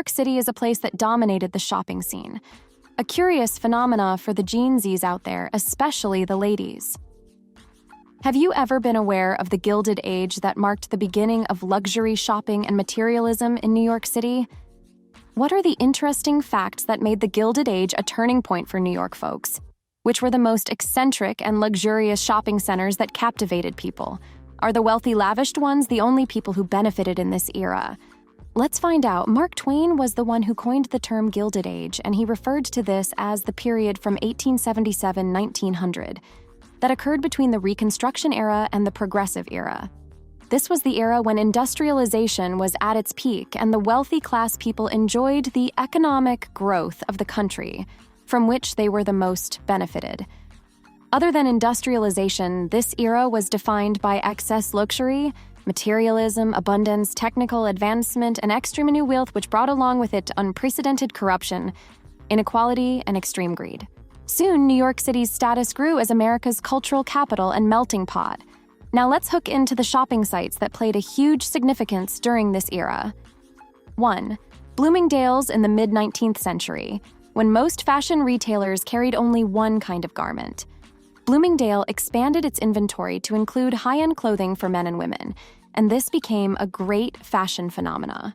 York City is a place that dominated the shopping scene. A curious phenomena for the Genesies out there, especially the ladies. Have you ever been aware of the Gilded Age that marked the beginning of luxury shopping and materialism in New York City? What are the interesting facts that made the Gilded Age a turning point for New York folks? Which were the most eccentric and luxurious shopping centers that captivated people? Are the wealthy, lavished ones the only people who benefited in this era? Let's find out. Mark Twain was the one who coined the term Gilded Age, and he referred to this as the period from 1877-1900 that occurred between the Reconstruction era and the Progressive era. This was the era when industrialization was at its peak and the wealthy class people enjoyed the economic growth of the country, from which they were the most benefited. Other than industrialization, this era was defined by excess luxury, materialism, abundance, technical advancement, and extreme new wealth, which brought along with it unprecedented corruption, inequality, and extreme greed. Soon, New York City's status grew as America's cultural capital and melting pot. Now let's hook into the shopping sites that played a huge significance during this era. 1. Bloomingdale's in the mid-19th century, when most fashion retailers carried only one kind of garment. Bloomingdale expanded its inventory to include high-end clothing for men and women, and this became a great fashion phenomena.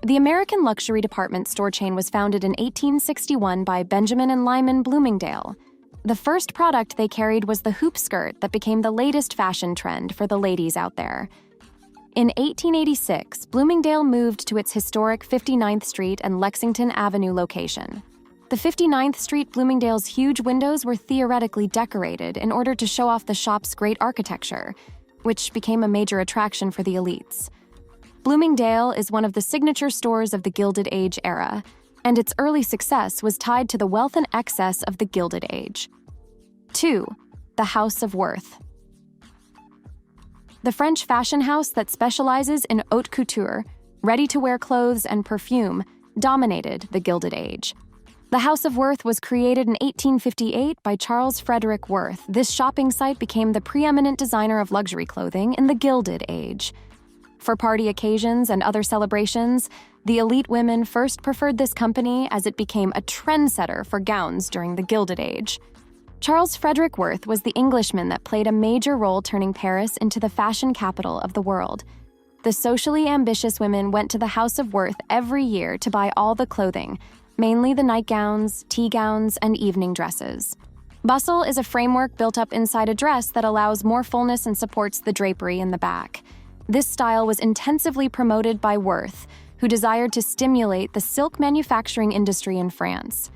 The American luxury department store chain was founded in 1861 by Benjamin and Lyman Bloomingdale. The first product they carried was the hoop skirt that became the latest fashion trend for the ladies out there. In 1886, Bloomingdale moved to its historic 59th Street and Lexington Avenue location. The 59th Street Bloomingdale's huge windows were theoretically decorated in order to show off the shop's great architecture, which became a major attraction for the elites. Bloomingdale is one of the signature stores of the Gilded Age era, and its early success was tied to the wealth and excess of the Gilded Age. 2. The House of Worth. The French fashion house that specializes in haute couture, ready-to-wear clothes, and perfume dominated the Gilded Age. The House of Worth was created in 1858 by Charles Frederick Worth. This shopping site became the preeminent designer of luxury clothing in the Gilded Age. For party occasions and other celebrations, the elite women first preferred this company as it became a trendsetter for gowns during the Gilded Age. Charles Frederick Worth was the Englishman that played a major role turning Paris into the fashion capital of the world. The socially ambitious women went to the House of Worth every year to buy all the clothing, mainly the nightgowns, tea gowns, and evening dresses. Bustle is a framework built up inside a dress that allows more fullness and supports the drapery in the back. This style was intensively promoted by Worth, who desired to stimulate the silk manufacturing industry in France.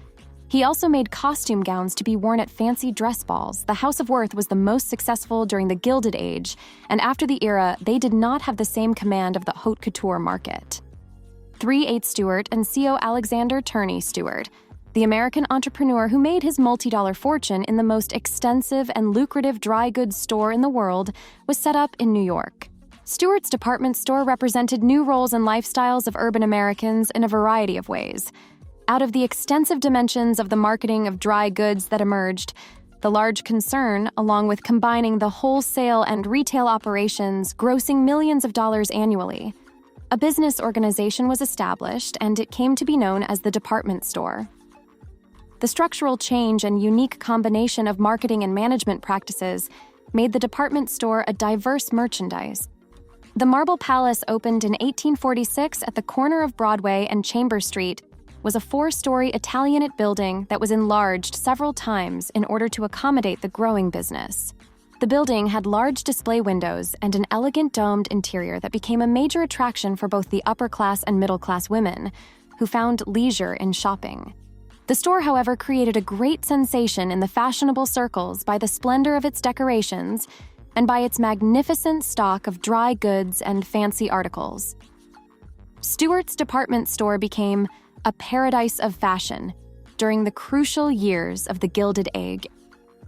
He also made costume gowns to be worn at fancy dress balls. The House of Worth was the most successful during the Gilded Age, and after the era, they did not have the same command of the haute couture market. 3/8 Stewart and C.O. Alexander Turney Stewart, the American entrepreneur who made his multi-dollar fortune in the most extensive and lucrative dry goods store in the world, was set up in New York. Stewart's department store represented new roles and lifestyles of urban Americans in a variety of ways. Out of the extensive dimensions of the marketing of dry goods that emerged, the large concern, along with combining the wholesale and retail operations, grossing millions of dollars annually. A business organization was established, and it came to be known as the department store. The structural change and unique combination of marketing and management practices made the department store a diverse merchandise. The Marble Palace opened in 1846 at the corner of Broadway and Chambers Street, was a 4-story Italianate building that was enlarged several times in order to accommodate the growing business. The building had large display windows and an elegant domed interior that became a major attraction for both the upper-class and middle-class women, who found leisure in shopping. The store, however, created a great sensation in the fashionable circles by the splendor of its decorations and by its magnificent stock of dry goods and fancy articles. Stewart's department store became a paradise of fashion during the crucial years of the Gilded Age.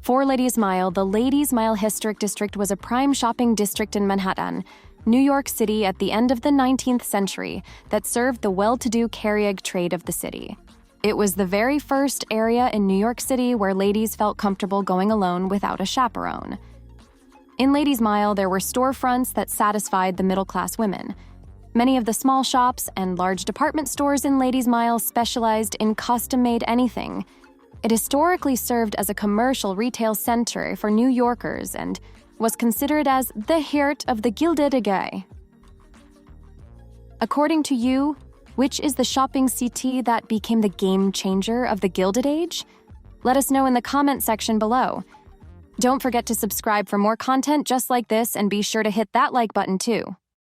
For Ladies Mile, the Ladies Mile Historic District was a prime shopping district in Manhattan, New York City at the end of the 19th century that served the well-to-do carriage trade of the city. It was the very first area in New York City where ladies felt comfortable going alone without a chaperone. In Ladies Mile, there were storefronts that satisfied the middle-class women. Many of the small shops and large department stores in Ladies' Mile specialized in custom-made anything. It historically served as a commercial retail center for New Yorkers and was considered as the heart of the Gilded Age. According to you, which is the shopping city that became the game changer of the Gilded Age? Let us know in the comment section below. Don't forget to subscribe for more content just like this and be sure to hit that like button too.